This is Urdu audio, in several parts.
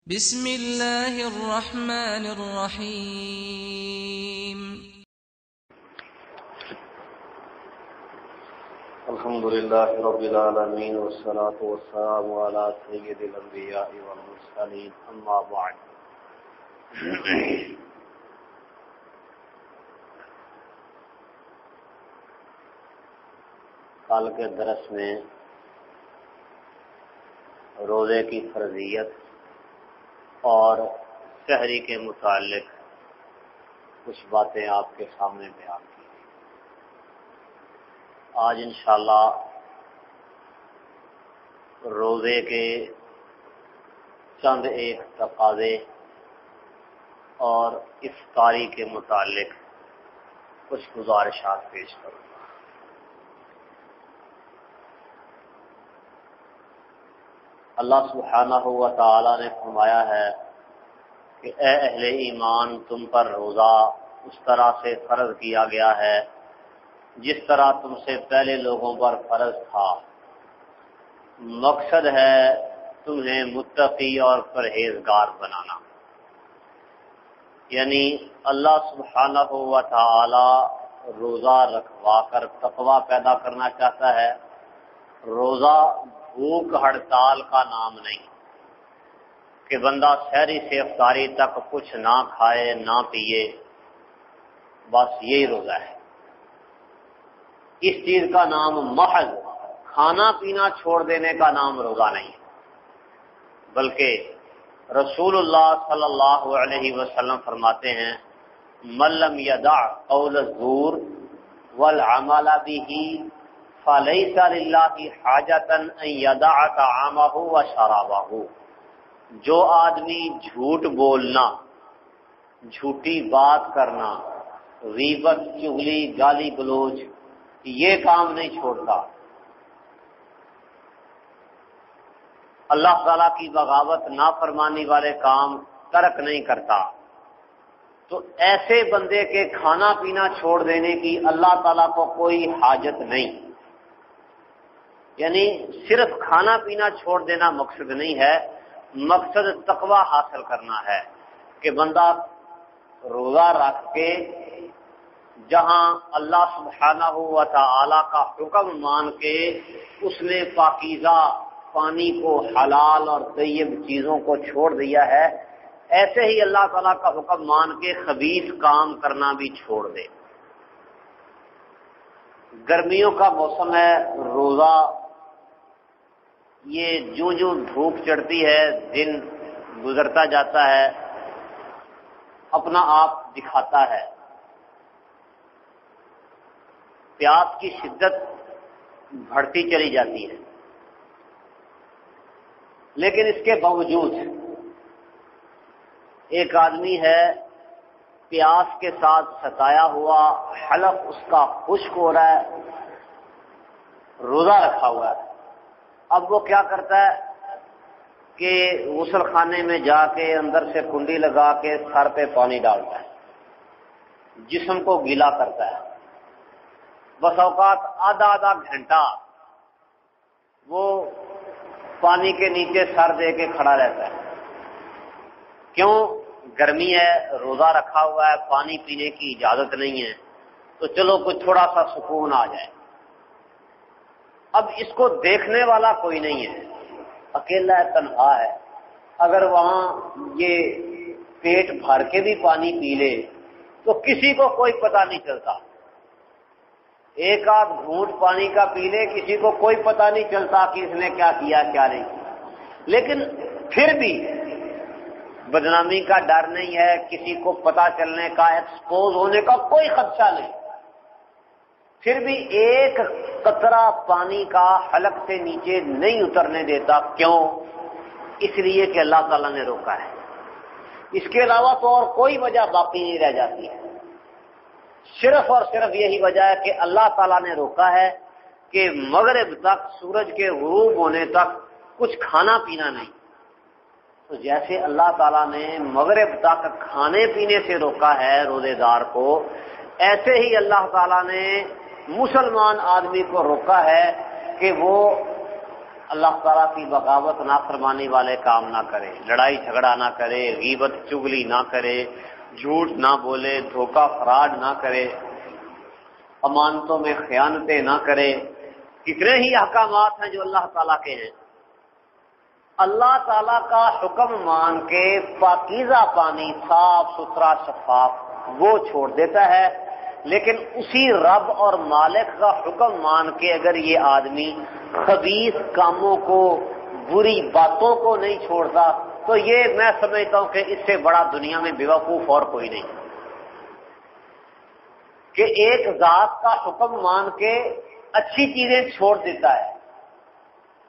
بسم اللہ الرحمن الرحیم۔ الحمد للہ رب العالمین والصلاة والسلام علی سید الانبیاء والمرسلین، اما بعد۔ کل کے درس میں روزے کی فرضیت اور سحری کے متعلق کچھ باتیں آپ کے سامنے بیان کی۔ آج انشاءاللہ روزے کے چند ایک تقاضے اور افطاری کے متعلق کچھ گزارشات پیش کروں گا۔ اللہ سبحانہ و تعالی نے فرمایا ہے کہ اے اہل ایمان، تم پر روزہ اس طرح سے فرض کیا گیا ہے جس طرح تم سے پہلے لوگوں پر فرض تھا۔ مقصد ہے تمہیں متقی اور پرہیزگار بنانا، یعنی اللہ سبحانہ و تعالی روزہ رکھوا کر تقویٰ پیدا کرنا چاہتا ہے۔ روزہ بھوک ہڑتال کا نام نہیں کہ بندہ سحری سے افطاری تک کچھ نہ کھائے نہ پیے، بس یہی روزہ ہے۔ اس چیز کا نام محض کھانا پینا چھوڑ دینے کا نام روزہ نہیں، بلکہ رسول اللہ صلی اللہ علیہ وسلم فرماتے ہیں من لم یدع قول الزور والعمل به فَلَيْسَ لِلَّهِ حَاجَةً أَن يَدَعَ طَعَامَهُ وَشَرَابَهُ۔ جو آدمی جھوٹ بولنا، جھوٹی بات کرنا، غیبت، چغلی، گالی گلوچ، یہ کام نہیں چھوڑتا، اللہ تعالیٰ کی بغاوت نافرمانی والے کام ترک نہیں کرتا، تو ایسے بندے کے کھانا پینا چھوڑ دینے کی اللہ تعالیٰ کو کوئی حاجت نہیں۔ یعنی صرف کھانا پینا چھوڑ دینا مقصد نہیں ہے، مقصد تقوی حاصل کرنا ہے کہ بندہ روزہ رکھ کے جہاں اللہ سبحانہ و تعالی کا حکم مان کے اس نے پاکیزہ پانی کو، حلال اور طیب چیزوں کو چھوڑ دیا ہے، ایسے ہی اللہ تعالیٰ کا حکم مان کے خبیث کام کرنا بھی چھوڑ دے۔ گرمیوں کا موسم ہے، روزہ یہ جوں جوں دھوپ چڑھتی ہے، دن گزرتا جاتا ہے، اپنا آپ دکھاتا ہے، پیاس کی شدت بڑھتی چلی جاتی ہے، لیکن اس کے باوجود ایک آدمی ہے پیاس کے ساتھ ستایا ہوا، حلق اس کا خشک ہو رہا ہے، روزہ رکھا ہوا ہے۔ اب وہ کیا کرتا ہے کہ غسل خانے میں جا کے اندر سے کنڈی لگا کے سر پہ پانی ڈالتا ہے، جسم کو گیلا کرتا ہے، بس اوقات آدھا گھنٹہ وہ پانی کے نیچے سر دے کے کھڑا رہتا ہے۔ کیوں؟ گرمی ہے، روزہ رکھا ہوا ہے، پانی پینے کی اجازت نہیں ہے، تو چلو کچھ تھوڑا سا سکون آ جائے۔ اب اس کو دیکھنے والا کوئی نہیں ہے، اکیلا ہے، تنہا ہے۔ اگر وہاں یہ پیٹ بھر کے بھی پانی پی لے تو کسی کو کوئی پتہ نہیں چلتا، ایک آدھ گھونٹ پانی کا پی لے کسی کو کوئی پتہ نہیں چلتا کہ اس نے کیا کیا کیا نہیں۔ لیکن پھر بھی بدنامی کا ڈر نہیں ہے، کسی کو پتہ چلنے کا، ایکسپوز ہونے کا کوئی خدشہ نہیں، پھر بھی ایک قطرہ پانی کا حلق سے نیچے نہیں اترنے دیتا۔ کیوں؟ اس لیے کہ اللہ تعالیٰ نے روکا ہے، اس کے علاوہ تو اور کوئی وجہ باقی نہیں رہ جاتی ہے، صرف اور صرف یہی وجہ ہے کہ اللہ تعالیٰ نے روکا ہے کہ مغرب تک، سورج کے غروب ہونے تک کچھ کھانا پینا نہیں۔ تو جیسے اللہ تعالیٰ نے مغرب تک کھانے پینے سے روکا ہے روزے دار کو، ایسے ہی اللہ تعالیٰ نے مسلمان آدمی کو روکا ہے کہ وہ اللہ تعالیٰ کی بغاوت نافرمانی والے کام نہ کرے، لڑائی جھگڑا نہ کرے، غیبت چغلی نہ کرے، جھوٹ نہ بولے، دھوکہ فراڈ نہ کرے، امانتوں میں خیانتیں نہ کرے۔ کتنے ہی احکامات ہیں جو اللہ تعالیٰ کے ہیں۔ اللہ تعالیٰ کا حکم مان کے پاکیزہ پانی صاف ستھرا شفاف وہ چھوڑ دیتا ہے، لیکن اسی رب اور مالک کا حکم مان کے اگر یہ آدمی خبیث کاموں کو، بری باتوں کو نہیں چھوڑتا تو یہ میں سمجھتا ہوں کہ اس سے بڑا دنیا میں بیوقوف اور کوئی نہیں، کہ ایک ذات کا حکم مان کے اچھی چیزیں چھوڑ دیتا ہے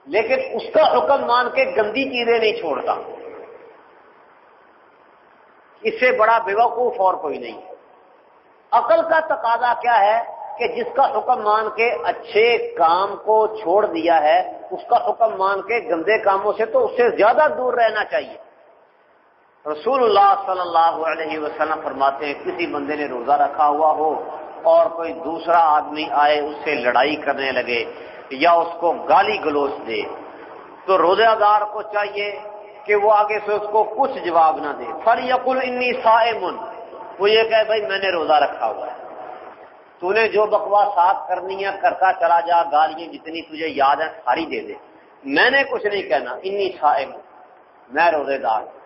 لیکن اس کا حکم مان کے گندی چیزیں نہیں چھوڑتا، اس سے بڑا بیوقوف اور کوئی نہیں۔ عقل کا تقاضا کیا ہے کہ جس کا حکم مان کے اچھے کام کو چھوڑ دیا ہے اس کا حکم مان کے گندے کاموں سے تو اس سے زیادہ دور رہنا چاہیے۔ رسول اللہ صلی اللہ علیہ وسلم فرماتے ہیں کسی بندے نے روزہ رکھا ہوا ہو اور کوئی دوسرا آدمی آئے اس سے لڑائی کرنے لگے یا اس کو گالی گلوچ دے تو روزہ دار کو چاہیے کہ وہ آگے سے اس کو کچھ جواب نہ دے، فَلْيَقُلْ إِنِّي صَائِمٌ، وہ یہ کہے بھائی میں نے روزہ رکھا ہوا ہے، تو نے جو بکواسات کرنی ہے کرتا چلا جا، گالیاں جتنی تجھے یاد ہیں ساری دے دے، میں نے کچھ نہیں کہنا، انی صائم، میں روزے دار ہوں۔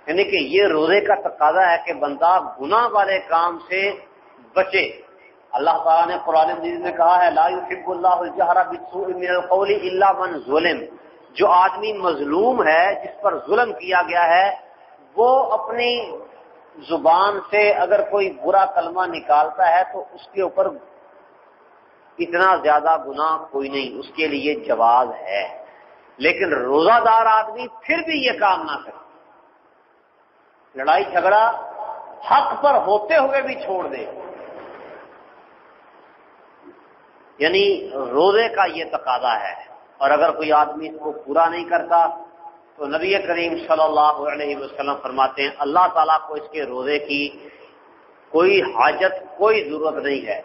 یعنی کہ یہ روزے کا تقاضا ہے کہ بندہ گناہ والے کام سے بچے۔ اللہ تعالیٰ نے قرآن مجید میں کہا ہے لا يحب اللہ الجہر بالسوء من القول الا من ظلم، جو آدمی مظلوم ہے جس پر ظلم کیا گیا ہے وہ اپنی زبان سے اگر کوئی برا کلمہ نکالتا ہے تو اس کے اوپر اتنا زیادہ گناہ کوئی نہیں، اس کے لیے جواز ہے، لیکن روزہ دار آدمی پھر بھی یہ کام نہ کرے، لڑائی جھگڑا حق پر ہوتے ہوئے بھی چھوڑ دے۔ یعنی روزے کا یہ تقاضا ہے، اور اگر کوئی آدمی اس کو پورا نہیں کرتا تو نبی کریم صلی اللہ علیہ وسلم فرماتے ہیں اللہ تعالیٰ کو اس کے روزے کی کوئی حاجت، کوئی ضرورت نہیں ہے۔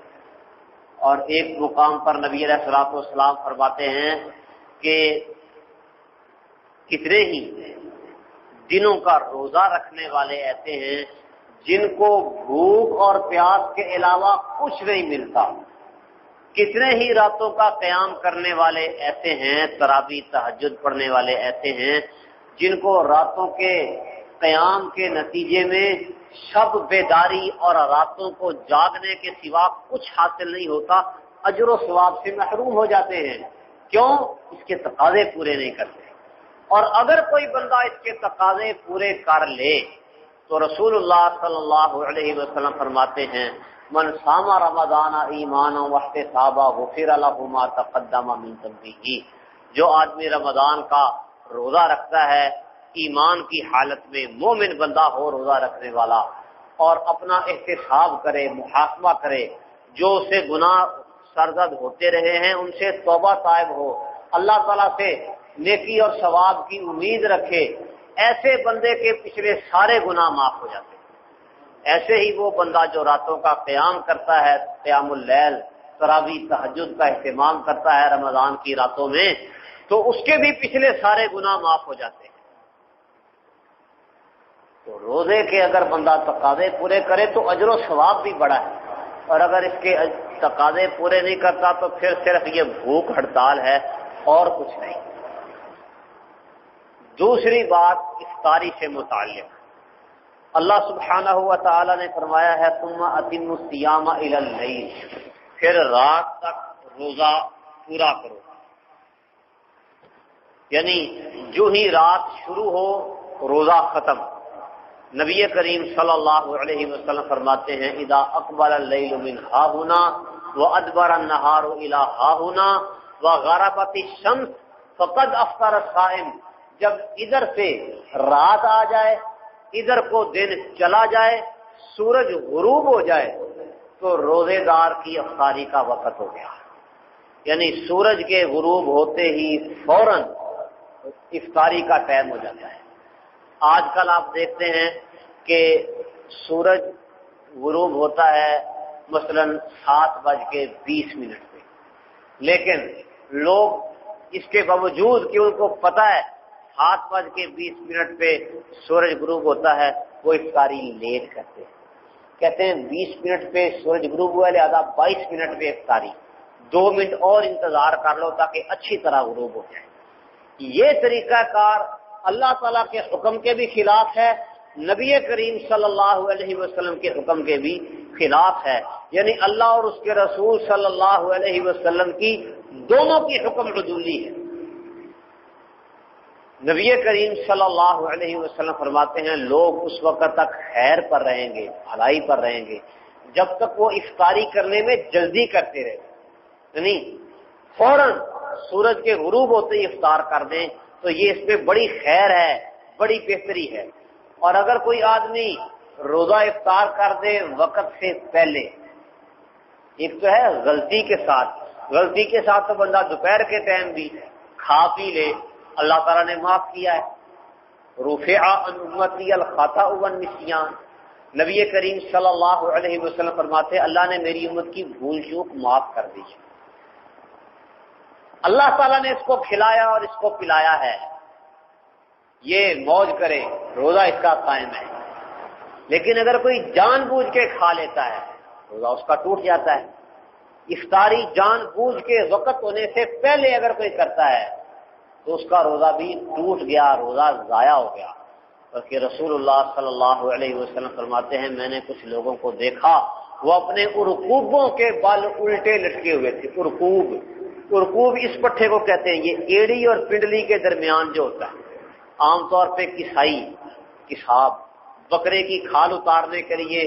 اور ایک مقام پر نبی علیہ الصلوۃ والسلام فرماتے ہیں کہ کتنے ہی دنوں کا روزہ رکھنے والے ایسے ہیں جن کو بھوک اور پیاس کے علاوہ کچھ نہیں ملتا، کتنے ہی راتوں کا قیام کرنے والے ایسے ہیں، تراویح تہجد پڑھنے والے ایسے ہیں جن کو راتوں کے قیام کے نتیجے میں شب بیداری اور راتوں کو جاگنے کے سوا کچھ حاصل نہیں ہوتا، اجر و ثواب سے محروم ہو جاتے ہیں۔ کیوں؟ اس کے تقاضے پورے نہیں کرتے۔ اور اگر کوئی بندہ اس کے تقاضے پورے کر لے تو رسول اللہ صلی اللہ علیہ وسلم فرماتے ہیں من صام رمضان ایمانا واحتسابا غفر له ما تقدم من ذنبه، جو آدمی رمضان کا روزہ رکھتا ہے ایمان کی حالت میں، مومن بندہ ہو روزہ رکھنے والا، اور اپنا احتساب کرے، محاسبہ کرے، جو اسے گناہ سرزد ہوتے رہے ہیں ان سے توبہ طائب ہو، اللہ تعالیٰ سے نیکی اور ثواب کی امید رکھے، ایسے بندے کے پچھلے سارے گناہ معاف ہو جاتے ہیں۔ ایسے ہی وہ بندہ جو راتوں کا قیام کرتا ہے، قیام اللیل، تراویح تہجد کا اہتمام کرتا ہے رمضان کی راتوں میں، تو اس کے بھی پچھلے سارے گناہ معاف ہو جاتے ہیں۔ تو روزے کے اگر بندہ تقاضے پورے کرے تو اجر و ثواب بھی بڑا ہے، اور اگر اس کے تقاضے پورے نہیں کرتا تو پھر صرف یہ بھوک ہڑتال ہے اور کچھ نہیں۔ دوسری بات افطاری سے متعلق، اللہ سبحانہ و تعالی نے فرمایا ہے ثم اتموا الصیام الی اللیل، پھر رات تک روزہ پورا کرو، یعنی جو ہی رات شروع ہو روزہ ختم۔ نبی کریم صلی اللہ علیہ وسلم فرماتے ہیں اذا اقبل اللیل من ہاہنا وادبر النہار الی ہاہنا وغربت الشمس فقد افطر الصائم، جب ادھر سے رات آ جائے، ادھر کو دن چلا جائے، سورج غروب ہو جائے تو روزے دار کی افطاری کا وقت ہو گیا، یعنی سورج کے غروب ہوتے ہی فوراً افطاری کا ٹائم ہو جاتا ہے۔ آج کل آپ دیکھتے ہیں کہ سورج غروب ہوتا ہے مثلاً 7:20 پہ، لیکن لوگ اس کے باوجود کہ ان کو پتہ ہے 7:20 پہ سورج غروب ہوتا ہے وہ افطاری لیٹ کرتے ہیں، کہتے ہیں 20 منٹ پہ سورج غروب ہوا لہذا 22 منٹ پہ افطاری، 2 منٹ اور انتظار کر لو تاکہ اچھی طرح غروب ہو جائے۔ یہ طریقہ کار اللہ تعالیٰ کے حکم کے بھی خلاف ہے، نبی کریم صلی اللہ علیہ وسلم کے حکم کے بھی خلاف ہے، یعنی اللہ اور اس کے رسول صلی اللہ علیہ وسلم کی دونوں کی حکم عدولی ہے۔ نبی کریم صلی اللہ علیہ وسلم فرماتے ہیں لوگ اس وقت تک خیر پر رہیں گے، بھلائی پر رہیں گے جب تک وہ افطاری کرنے میں جلدی کرتے رہیں، یعنی فوراً سورج کے غروب ہوتے ہی افطار کر دیں تو یہ اس میں بڑی خیر ہے، بڑی بہتری ہے۔ اور اگر کوئی آدمی روزہ افطار کر دے وقت سے پہلے، ایک تو ہے غلطی کے ساتھ تو بندہ دوپہر کے ٹائم بھی کھا پی لے، اللہ تعالیٰ نے معاف کیا ہے، رفع عن امتی الخطأ والنسیان، نبی کریم صلی اللہ علیہ وسلم فرماتے ہیں اللہ نے میری امت کی بھول چوک معاف کر دی ہے۔ اللہ تعالیٰ نے اس کو کھلایا اور اس کو پلایا ہے، یہ موج کرے، روزہ اس کا قائم ہے۔ لیکن اگر کوئی جان بوجھ کے کھا لیتا ہے روزہ اس کا ٹوٹ جاتا ہے۔ افطاری جان بوجھ کے وقت ہونے سے پہلے اگر کوئی کرتا ہے تو اس کا روزہ بھی ٹوٹ گیا، روزہ ضائع ہو گیا۔ بلکہ رسول اللہ صلی اللہ علیہ وسلم فرماتے ہیں میں نے کچھ لوگوں کو دیکھا وہ اپنے ارکوبوں کے بال الٹے لٹکے ہوئے تھے۔ ارکوب اس پٹھے کو کہتے ہیں، یہ ایڑی اور پنڈلی کے درمیان جو ہوتا ہے، عام طور پہ کساب بکرے کی کھال اتارنے کے لیے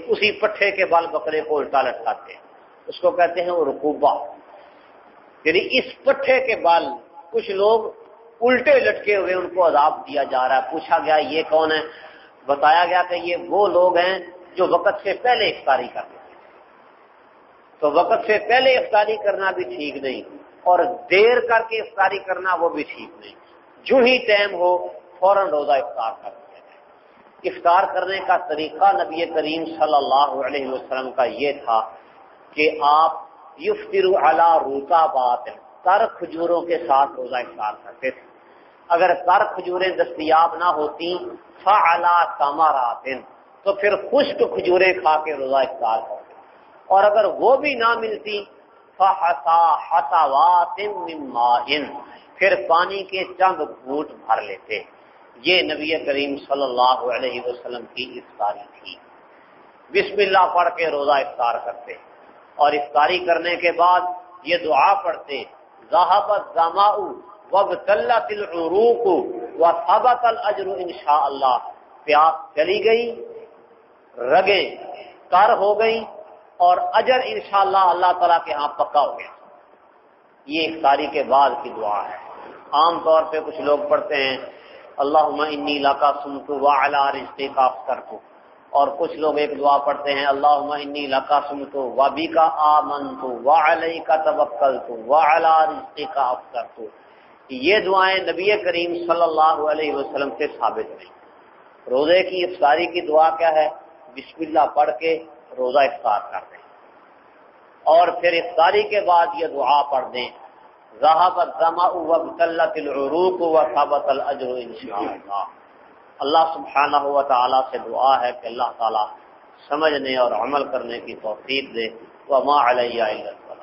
اسی پٹھے کے بال بکرے کو الٹا لٹکاتے ہیں، اس کو کہتے ہیں ارکوبہ، یعنی اس پٹھے کے بال کچھ لوگ الٹے لٹکے ہوئے ان کو عذاب دیا جا رہا ہے۔ پوچھا گیا یہ کون ہے؟ بتایا گیا کہ یہ وہ لوگ ہیں جو وقت سے پہلے افطاری کرتے ہیں۔ تو وقت سے پہلے افطاری کرنا بھی ٹھیک نہیں اور دیر کر کے افطاری کرنا وہ بھی ٹھیک نہیں، جو ہی ٹائم ہو فوراً روزہ افطار کر دیا جائے۔ افطار کرنے کا طریقہ نبی کریم صلی اللہ علیہ وسلم کا یہ تھا کہ آپ یفطر علی رطبات، تر کھجوروں کے ساتھ روزہ افطار کرتے تھے۔ اگر تر کھجوریں دستیاب نہ ہوتی فعلی ثمرات، تو پھر خشک کھجوریں کھا کے روزہ افطار کرتے، اور اگر وہ بھی نہ ملتی حصوات من ماء، پھر پانی کے چند گھونٹ بھر لیتے۔ یہ نبی کریم صلی اللہ علیہ وسلم کی افطاری تھی۔ بسم اللہ پڑھ کے روزہ افطار کرتے اور افطاری کرنے کے بعد یہ دعا پڑھتے ذهب الظمأ وابتلت العروق وثبت الاجر انشاءاللہ، پیاس چلی گئی، رگیں تر ہو گئی اور اجر انشاءاللہ اللہ تعالیٰ کے ہاں پکا ہو گیا۔ یہ افطاری کے بعد کی دعا ہے۔ عام طور پہ کچھ لوگ پڑھتے ہیں اللہم انی لک صمت وعلی رزقک افطرت، اور کچھ لوگ ایک دعا پڑھتے ہیں اللہم انی لک صمت وبک آمنت وعلیک توکلت وعلی رزقک افطرت۔ یہ دعائیں نبی کریم صلی اللہ علیہ وسلم سے ثابت نہیں۔ روزے کی افطاری کی دعا کیا ہے؟ بسم اللہ پڑھ کے روزہ افطار کر دیں اور پھر افطاری کے بعد یہ دعا پڑھ دیں ذهب الظمأ وابتلت العروق وثبت الاجر انشاءاللہ۔ اللہ سبحانہ و تعالیٰ سے دعا ہے کہ اللہ تعالیٰ سمجھنے اور عمل کرنے کی توفیق دے۔ وما علی الا البلاغ۔